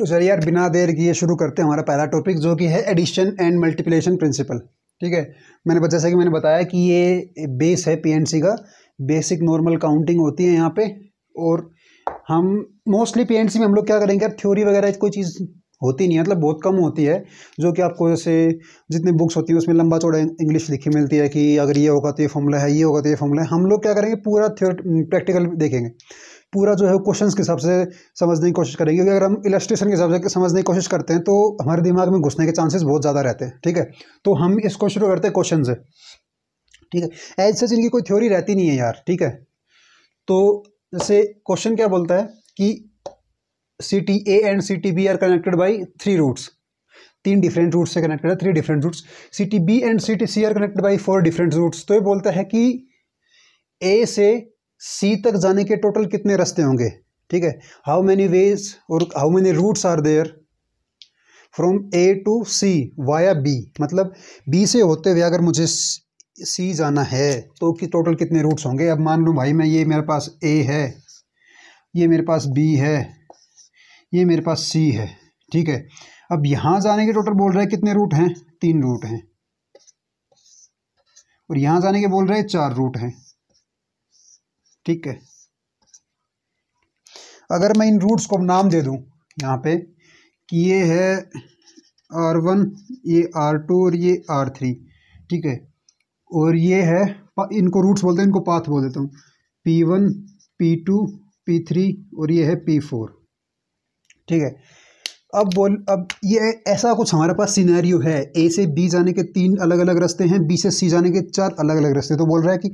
तो चलिए यार बिना देर किए शुरू करते हैं हमारा पहला टॉपिक, जो कि है एडिशन एंड मल्टीप्लिकेशन प्रिंसिपल। ठीक है, जैसा कि मैंने बताया कि ये बेस है पीएनसी का, बेसिक नॉर्मल काउंटिंग होती है यहाँ पे। और हम मोस्टली पीएनसी में हम लोग क्या करेंगे यार, थ्योरी वगैरह कोई चीज़ होती नहीं है, मतलब बहुत कम होती है। जो कि आपको जैसे जितनी बुक्स होती है उसमें लंबा चौड़ा इंग्लिश लिखी मिलती है कि अगर ये होगा तो ये फॉर्मूला है, ये होगा तो ये फॉर्मूला है। हम लोग क्या करेंगे, पूरा प्रैक्टिकल देखेंगे, पूरा जो है क्वेश्चंस के हिसाब से समझने की कोशिश करेंगे। क्योंकि अगर हम इलस्ट्रेशन के हिसाब से समझने की कोशिश करते हैं तो हमारे दिमाग में घुसने के चांसेस बहुत ज़्यादा रहते हैं। ठीक है, तो हम इसको शुरू करते हैं क्वेश्चन से। ठीक है, एज सच इनकी कोई थ्योरी रहती नहीं है यार। ठीक है, तो जैसे क्वेश्चन क्या बोलता है कि CTA and CTB are connected by 3 routes, 3 different routes से कनेक्टेड है, 3 different routes. CTB and CTC are connected by 4 different routes. तो ये बोलता है कि A से C तक जाने के टोटल कितने रास्ते होंगे। ठीक है, हाउ मेनी वेज और how many routes are there from A to C via B। मतलब B से होते हुए अगर मुझे C जाना है तो कि टोटल कितने रूट्स होंगे। अब मान लो भाई मैं, ये मेरे पास A है, ये मेरे पास B है, ये मेरे पास C है। ठीक है, अब यहाँ जाने के टोटल बोल रहे हैं कितने रूट हैं, 3 रूट हैं। और यहाँ जाने के बोल रहे हैं 4 रूट हैं। ठीक है, अगर मैं इन रूट्स को नाम दे दूं यहाँ पे कि ये है R1, ये R2 और ये R3। ठीक है, और ये है, इनको रूट्स बोलते हैं, इनको पाथ बोल देता हूँ, P1, P2, P3 और ये है P4। ठीक है, अब ये ऐसा कुछ हमारे पास सिनेरियो है। A से B जाने के 3 अलग अलग रास्ते हैं, B से C जाने के 4 अलग अलग रास्ते। तो बोल रहा है कि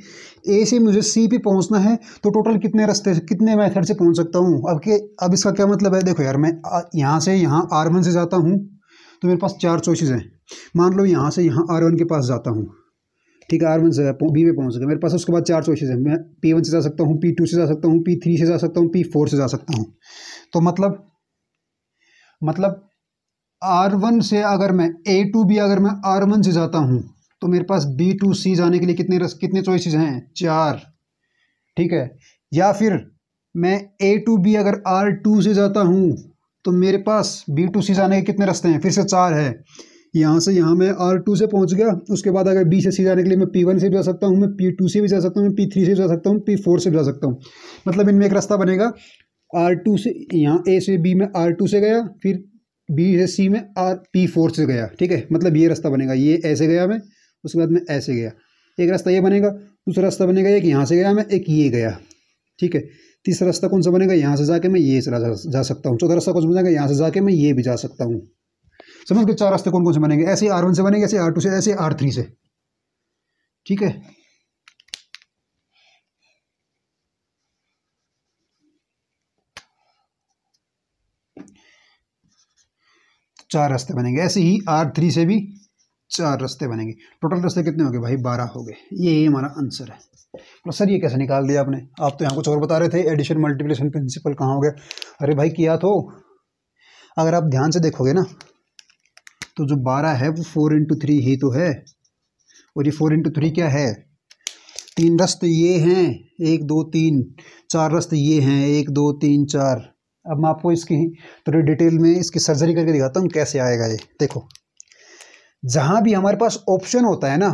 A से मुझे C पे पहुंचना है तो टोटल कितने रास्ते, कितने मेथड से पहुंच सकता हूं। अब इसका क्या मतलब है, देखो यार, मैं यहाँ से यहाँ R1 से जाता हूँ तो मेरे पास 4 चॉइसेस हैं। मान लो यहाँ से यहाँ R1 के पास जाता हूँ, ठीक है, R1 से B पे पहुँच गया, मेरे पास उसके बाद 4 चॉइसेस हैं। मैं P1 से जा सकता हूँ, P2 से जा सकता हूँ, P3 से जा सकता हूँ, P4 से जा सकता हूँ। तो मतलब R1 से अगर मैं A टू B, अगर मैं R1 से जाता हूँ तो मेरे पास B टू C जाने के लिए कितने चॉइसेस हैं, 4। ठीक है, या फिर मैं A टू B अगर R2 से जाता हूँ तो मेरे पास B टू C जाने के कितने रास्ते हैं, फिर से 4 है। यहाँ से यहाँ मैं R2 से पहुँच गया, उसके बाद अगर B से C जाने के लिए मैं P1 से भी जा सकता हूँ, मैं P2 से भी जा सकता हूँ, मैं P3 से भी जा सकता हूँ, P4 से भी जा सकता हूँ। मतलब इनमें एक रास्ता बनेगा, R2 से यहाँ A से B में R2 से गया, फिर B से C में P4 से गया। ठीक है, मतलब ये रास्ता बनेगा, ये ऐसे गया मैं, उसके बाद मैं ऐसे गया, एक रास्ता ये बनेगा। दूसरा रास्ता बनेगा एक यहाँ से गया मैं, एक ये गया। ठीक है, तीसरा रास्ता कौन सा बनेगा, यहाँ से जाके मैं ये चला जा सकता हूँ। चौथा रास्ता कौन सा बनेगा, यहाँ से जाके मैं ये भी जा सकता हूँ। समझ के 4 रास्ते कौन कौन से बनेंगे, ऐसे R1 से बनेंगे, ऐसे R2 से, ऐसे R3 से। ठीक है, चार रास्ते बनेंगे, ऐसे ही R3 से भी 4 रास्ते बनेंगे। टोटल रास्ते कितने हो गए भाई, 12 हो गए। ये हमारा आंसर है। तो सर ये कैसे निकाल दिया आपने, आप तो यहाँ कुछ और बता रहे थे, एडिशन मल्टीप्लिकेशन प्रिंसिपल कहाँ हो गया। अरे भाई किया तो, अगर आप ध्यान से देखोगे ना तो जो 12 है वो 4 इंटू 3 ही तो है। और ये 4 इंटू 3 क्या है, 3 रास्ते ये हैं, 1 2 3, 4 रास्ते ये हैं, 1 2 3 4। अब मैं आपको इसकी थोड़ी डिटेल में इसकी सर्जरी करके दिखाता हूँ कैसे आएगा ये। देखो, जहाँ भी हमारे पास ऑप्शन होता है ना,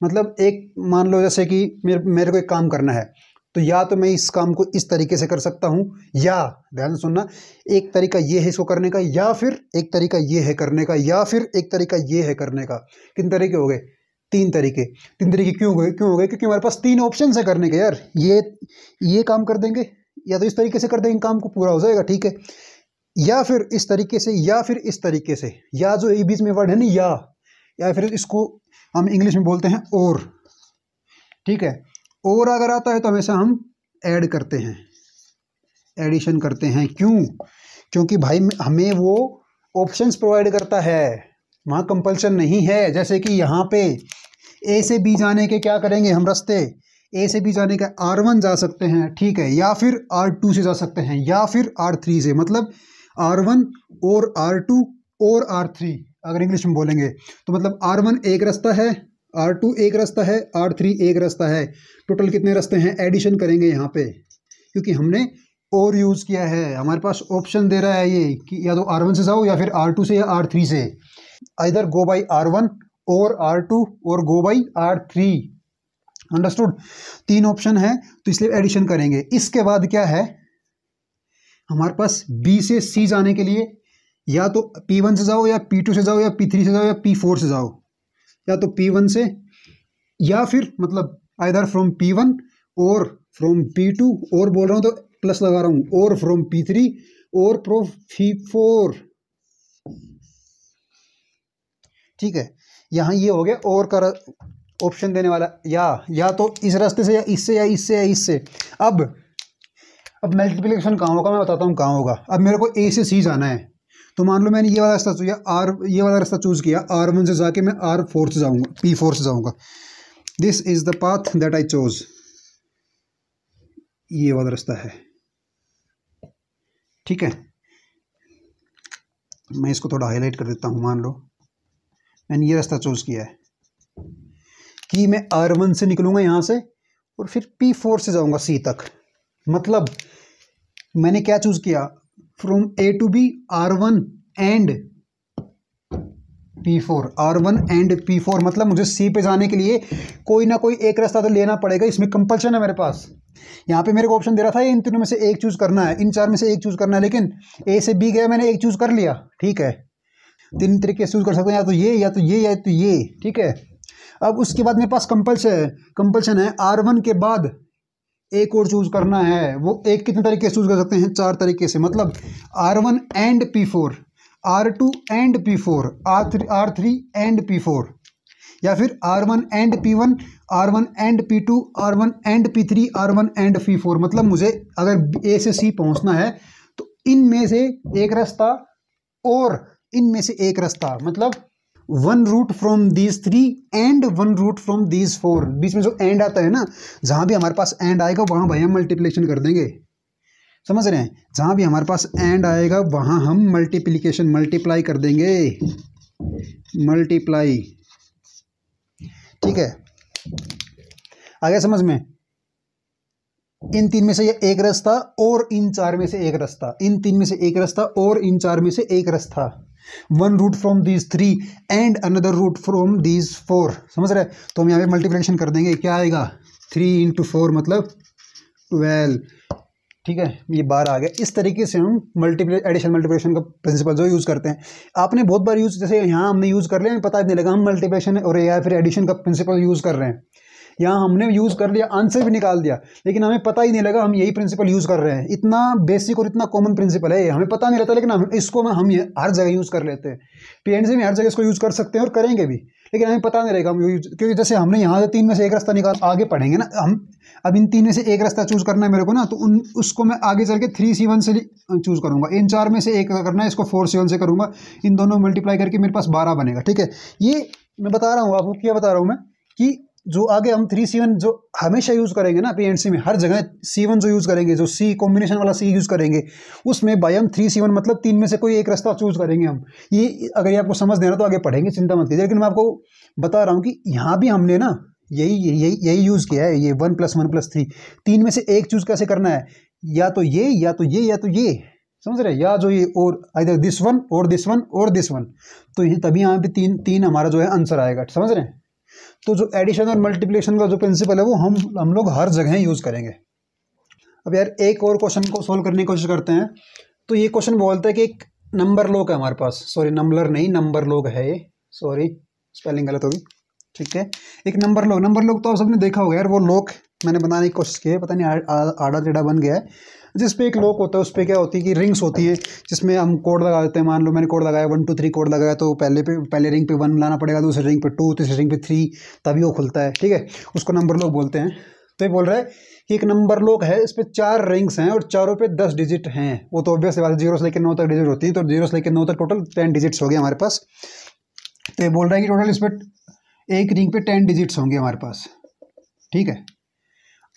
मतलब एक मान लो जैसे कि मेरे को एक काम करना है, तो या तो मैं इस काम को इस तरीके से कर सकता हूँ, या ध्यान से सुनना, एक तरीका ये है इसको करने का, या फिर एक तरीका ये है करने का, या फिर एक तरीका ये है करने का। कितने तरीके हो गए, 3 तरीके। 3 तरीके क्यों हो गए, क्योंकि हमारे पास 3 ऑप्शन है करने के यार। ये काम कर देंगे, या तो इस तरीके से कर देंगे, काम को पूरा हो जाएगा। ठीक है, या फिर इस तरीके से, या फिर इस तरीके से, या जो ये बीच में वर्ड है ना या फिर इसको हम इंग्लिश में बोलते हैं और। ठीक है, और अगर आता है तो हमेशा हम ऐड करते हैं, एडिशन करते हैं। क्योंकि भाई हमें वो ऑप्शंस प्रोवाइड करता है, वहाँ कंपल्सन नहीं है। जैसे कि यहाँ पे A से B जाने के क्या करेंगे हम रास्ते, A से B जाने का R1 जा सकते हैं, ठीक है, या फिर R2 से जा सकते हैं, या फिर R3 से। मतलब R1 और R2 और R3 अगर इंग्लिश में बोलेंगे तो मतलब R1 एक रास्ता है, R2 एक रास्ता है, R3 एक रास्ता है। टोटल कितने रास्ते हैं, एडिशन करेंगे यहाँ पे, क्योंकि हमने और यूज़ किया है। हमारे पास ऑप्शन दे रहा है ये कि या तो R1 से जाओ या फिर R2 से या R3 से, आइदर गो बाई R1 और R2 और go by R3। Understood? 3 option है तो इसलिए एडिशन करेंगे। इसके बाद क्या है हमारे पास B से C जाने के लिए या तो P1 से जाओ या P2 से जाओ या P3 से जाओ या P4 से जाओ, या तो P1 से या फिर मतलब आइदर फ्रॉम P1 और फ्रॉम P2 और बोल रहा हूँ तो प्लस लगा रहा हूँ, और फ्रॉम P3 और फ्रॉम P4। ठीक है, यहाँ ये हो गया और कर ऑप्शन देने वाला, या तो इस रास्ते से या इससे या इससे या इससे। अब मल्टीप्लिकेशन कहाँ होगा मैं बताता हूँ कहाँ होगा। अब मेरे को A से C जाना है तो मान लो मैंने ये वाला रास्ता ये वाला रास्ता चूज किया, R1 से जाके मैं R4 से जाऊँगा, P4 से जाऊँगा। This is the path that I chose. ये वाला रास्ता है, ठीक है। मैं इसको थोड़ा हाईलाइट कर देता हूँ। मान लो मैंने ये रास्ता चूज किया है कि मैं R1 से निकलूंगा यहाँ से और फिर P4 से जाऊँगा C तक। मतलब मैंने क्या चूज किया, from A to B R1 and P4, R1 and P4। मतलब मुझे C पे जाने के लिए कोई ना कोई एक रास्ता तो लेना पड़ेगा, इसमें कंपल्शन है मेरे पास। यहाँ पे मेरे को ऑप्शन दे रहा था इन तीनों में से एक चूज करना है, इन 4 में से एक चूज करना है, लेकिन A से B गया मैंने एक चूज कर लिया, ठीक है। 3 तरीके से चूज कर सकते हैं, या तो ये या तो ये या तो ये, ठीक है। अब उसके बाद मेरे पास कंपल्शन है R1 के बाद एक और चूज करना है। वो एक कितने तरीके से चूज कर सकते हैं, 4 तरीके से। मतलब R1 and P4, R2 and P4, R3 and P4, या फिर R1 and P1, R1 and P2, R1 and P3, R1 and P4। मतलब मुझे अगर A से C पहुंचना है तो इनमें से एक रास्ता और इनमें से एक रास्ता, मतलब 1 route from these 3 and 1 route from these 4। बीच में जो एंड आता है ना, जहां भी हमारे पास एंड आएगा वहां भाई हम मल्टीप्लिकेशन कर देंगे, समझ रहे हैं। जहां भी हमारे पास एंड आएगा वहां हम मल्टीप्लाई कर देंगे, मल्टीप्लाई, ठीक है। आ गया समझ में? इन 3 में से ये एक रास्ता और इन 4 में से एक रास्ता, इन 3 में से एक रास्ता और इन 4 में से एक रास्ता। 1 route from these 3 and another route from these 4, समझ रहे? तो हम यहाँ पे मल्टीप्लिकेशन कर देंगे, क्या आएगा 3 इंटू 4 मतलब 12, ठीक है। ये 12 आ गया। इस तरीके से हम एडिशन मल्टीप्लिकेशन का प्रिंसिपल जो यूज़ करते हैं, आपने बहुत बार यूज़, जैसे यहाँ हमने यूज़ कर लिया, हमें पता ही नहीं लगा हम मल्टीप्लिकेशन और या फिर एडिशन का प्रिंसिपल यूज़ कर रहे हैं। यहाँ हमने यूज़ कर लिया, आंसर भी निकाल दिया, लेकिन हमें पता ही नहीं लगा हम यही प्रिंसिपल यूज़ कर रहे हैं। इतना बेसिक और इतना कॉमन प्रिंसिपल है, हमें पता नहीं रहता, लेकिन हम इसको हम हर जगह यूज़ कर लेते हैं। PNC में हर जगह इसको यूज़ कर सकते हैं और करेंगे भी, लेकिन हमें पता नहीं रहेगा हम यूज, क्योंकि जैसे हमने यहाँ से 3 में से एक रास्ता निकाल, आगे पढ़ेंगे ना हम। अब इन 3 में से एक रास्ता चूज करना है मेरे को ना, तो उसको मैं आगे चल के 3C1 से चूज करूँगा। इन 4 में से एक करना है, इसको 4C1 से करूँगा। इन दोनों मल्टीप्लाई करके मेरे पास 12 बनेगा, ठीक है। ये मैं बता रहा हूँ आपको, क्या बता रहा हूँ मैं, कि जो आगे हम 3C1 जो हमेशा यूज़ करेंगे ना PNC में, हर जगह C1 जो यूज़ करेंगे, जो C कॉम्बिनेशन वाला C यूज़ करेंगे, उसमें बाय हम 3C1 मतलब 3 में से कोई एक रास्ता चूज करेंगे हम। ये अगर ये आपको समझ देना तो आगे पढ़ेंगे, चिंता मत कीजिए। लेकिन मैं आपको बता रहा हूँ कि यहाँ भी हमने ना यही यूज़ किया है, ये 1 + 1 + 3। 3 में से एक चूज़ कैसे करना है, या तो ये या तो ये या तो ये, समझ रहे? या जो ये और आइदर दिस वन और दिस वन और दिस वन, तो ये तभी यहाँ पे 3 हमारा जो है आंसर आएगा, समझ रहे हैं? तो जो एडिशन और मल्टीप्लिकेशन का जो प्रिंसिपल है वो हम लोग हर जगह यूज़ करेंगे। अब यार एक और क्वेश्चन को सोल्व करने की कोशिश करते हैं। तो ये क्वेश्चन बोलता है कि एक नंबर लॉग है हमारे पास, सॉरी नंबर नहीं, नंबर लॉग है ये, सॉरी स्पेलिंग गलत होगी, ठीक है। एक नंबर लॉग तो आप सबने देखा होगा यार, वो लॉग मैंने बनाने की कोशिश की है, पता नहीं आड़ा टेढ़ा बन गया है। जिस पे एक लॉक होता है उस पर क्या होती है कि रिंग्स होती है, जिसमें हम कोड लगा देते हैं। मान लो मैंने कोड लगाया 1 2 3 कोड लगाया, तो पहले रिंग पे 1 लाना पड़ेगा, दूसरे रिंग पे 2, तीसरे रिंग पे 3, तभी वो खुलता है, ठीक है। उसको नंबर लॉक बोलते हैं। तो ये बोल रहा है कि एक नंबर लॉक है, इस पर 4 रिंग्स हैं और चारों पे 10 डिजिट हैं। वो तो ऑब्वियस बात है, 0 से लेकर 9 तक डिजिट होती है, तो 0 से लेकर 9 तक टोटल 10 डिजिट्स हो गए हमारे पास। तो ये बोल रहा है कि टोटल इस पर एक रिंग पे 10 डिजिट्स होंगे हमारे पास, ठीक है।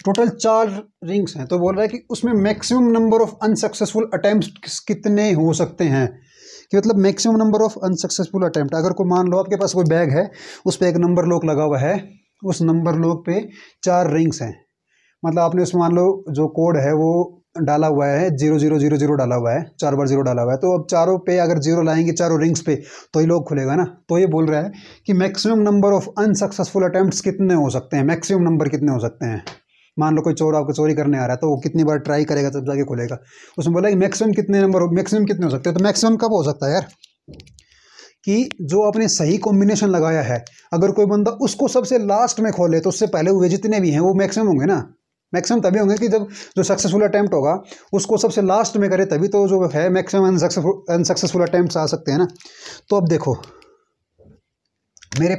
टोटल 4 रिंग्स हैं, तो बोल रहा है कि उसमें maximum number of unsuccessful attempt कितने हो सकते हैं, कि मतलब maximum number of unsuccessful attempt. अगर कोई मान लो आपके पास कोई बैग है, उस पर एक नंबर लॉक लगा हुआ है, उस नंबर लॉक पे 4 रिंग्स हैं, मतलब आपने उसमें मान लो जो कोड है वो डाला हुआ है, 0 0 0 0 डाला हुआ है, 4 बार 0 डाला हुआ है। तो अब चारों पे अगर 0 लाएंगे, चारों रिंग्स पे, तो ही लॉक खुलेगा ना। तो ये बोल रहा है कि maximum number of unsuccessful attempts कितने हो सकते हैं, मैक्सिमम नंबर कितने हो सकते हैं। मान लो कोई चोर आपको चोरी करने आ रहा है, तो वो कितनी बार ट्राई करेगा तब जाके खुलेगा। उसमें बोला कि मैक्सिमम कितने नंबर, मैक्सिमम कितने हो सकते हैं। तो मैक्सिमम कब हो सकता है यार, कि जो आपने सही कॉम्बिनेशन लगाया है, अगर कोई बंदा उसको सबसे लास्ट में खोले तो उससे पहले हुए जितने भी हैं वो मैक्सिमम होंगे ना। मैक्सिमम तभी होंगे कि जब जो सक्सेसफुल अटेम्प्ट होगा उसको सबसे लास्ट में करे, तभी तो जो है मैक्सिमम अनसक्सेसफुल अटेम्प्ट्स आ सकते हैं ना। तो अब देखो मेरे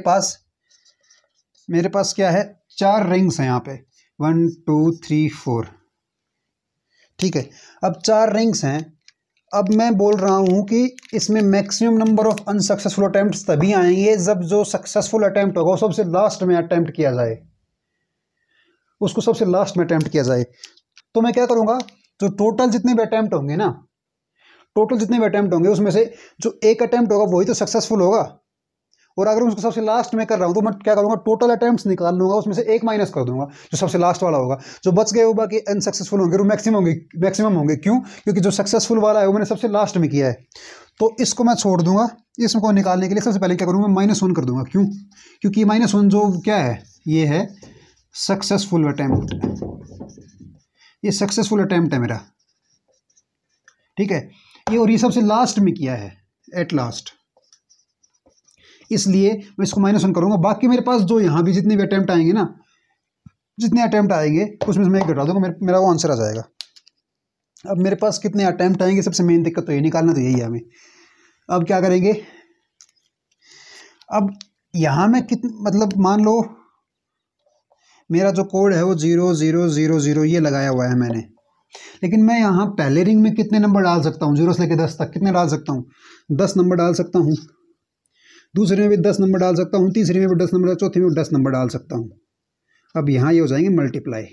पास क्या है, 4 रिंग्स हैं यहाँ पे, 1 2 3 4, ठीक है। अब 4 रिंग्स हैं। अब मैं बोल रहा हूँ कि इसमें maximum number of unsuccessful attempts तभी आएंगे जब जो सक्सेसफुल अटेम्प्ट होगा वो सबसे लास्ट में अटेम्प्ट किया जाए, उसको सबसे लास्ट में अटेम्प्ट किया जाए। तो मैं क्या करूँगा, जो टोटल जितने भी अटेम्प्ट होंगे ना, टोटल जितने भी अटेम्प्ट होंगे उसमें से जो एक अटेम्प्ट होगा वही तो सक्सेसफुल होगा। और अगर उसको सबसे लास्ट में कर रहा हूँ तो मैं क्या करूँगा, टोटल अटेम्प्ट्स निकाल लूँगा, उसमें से एक माइनस कर दूंगा, जो सबसे लास्ट वाला होगा। जो बच गए वो बाकी अनसक्सेसफुल होंगे, वो मैक्सिमम होंगे। क्यों? क्योंकि जो सक्सेसफुल वाला है वो मैंने सबसे लास्ट में किया है। तो इसको मैं छोड़ दूंगा। इसको निकालने के लिए सबसे पहले क्या करूँगा, -1 कर दूंगा। क्यों? क्योंकि -1 जो क्या है, ये है सक्सेसफुल अटेम्प्ट, ये सक्सेसफुल अटेम्प्ट है मेरा, ठीक है। ये और ये सबसे लास्ट में किया है, एट लास्ट, इसलिए मैं इसको -1 करूंगा। बाकी मेरे पास जो यहाँ भी जितने भी अटेम्प्ट आएंगे ना, जितने अटेम्प्ट आएंगे उसमें से मैं एक घटा दूंगा, मेरा वो आंसर आ जाएगा। अब मेरे पास कितने अटेम्प्ट आएंगे, सबसे मेन दिक्कत तो ये निकालना तो यही है हमें। अब क्या करेंगे, अब यहाँ में मतलब मान लो मेरा जो कोड है वो 0 0 0 0 ये लगाया हुआ है मैंने, लेकिन मैं यहाँ पहले रिंग में कितने नंबर डाल सकता हूँ, 0 से लेकर 10 तक कितने डाल सकता हूँ, 10 नंबर डाल सकता हूँ। दूसरे में भी 10 नंबर डाल सकता हूँ, तीसरे में भी 10 नंबर, चौथे में भी 10 नंबर डाल सकता हूँ। अब यहाँ ये हो जाएंगे मल्टीप्लाई,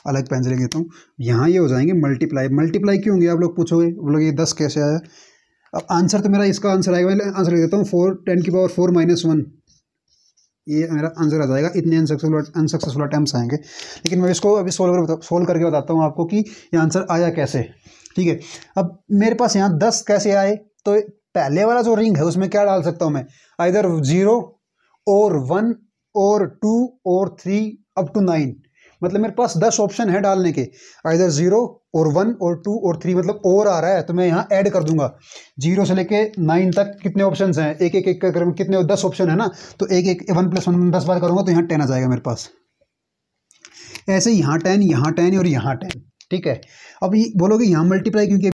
अलग पेन से लिख देता हूँ। यहाँ ये हो जाएंगे मल्टीप्लाई। मल्टीप्लाई क्यों होंगे आप लोग पूछोगे, बोलोगे ये 10 कैसे आया। अब आंसर तो मेरा इसका आंसर आएगा, आंसर लिख देता हूँ 4 10 की पावर 4 -1, ये मेरा आंसर आ जाएगा। इतने अनसक्सेसफुल अटैम्प्ट्स आएंगे। लेकिन मैं इसको अभी सोल्व करके बताता हूँ आपको कि ये आंसर आया कैसे, ठीक है। अब मेरे पास यहाँ 10 कैसे आए, तो पहले वाला जो रिंग है उसमें क्या डाल सकता हूँ मैं, आइदर 0 और 1 और 2 और 3 अप टू 9, मतलब मेरे पास 10 ऑप्शन है डालने के, आइदर 0 और 1 और 2 और 3, मतलब और आ रहा है तो मैं यहाँ ऐड कर दूंगा। 0 से लेके 9 तक कितने ऑप्शंस हैं, एक एक एक कर कितने 10 ऑप्शन है ना, तो एक एक 1 + 1 10 बार करूँगा तो यहाँ 10 आ जाएगा मेरे पास। ऐसे यहाँ 10, यहाँ 10 और यहाँ 10, ठीक है। अब ये बोलोगे यहाँ मल्टीप्लाई क्योंकि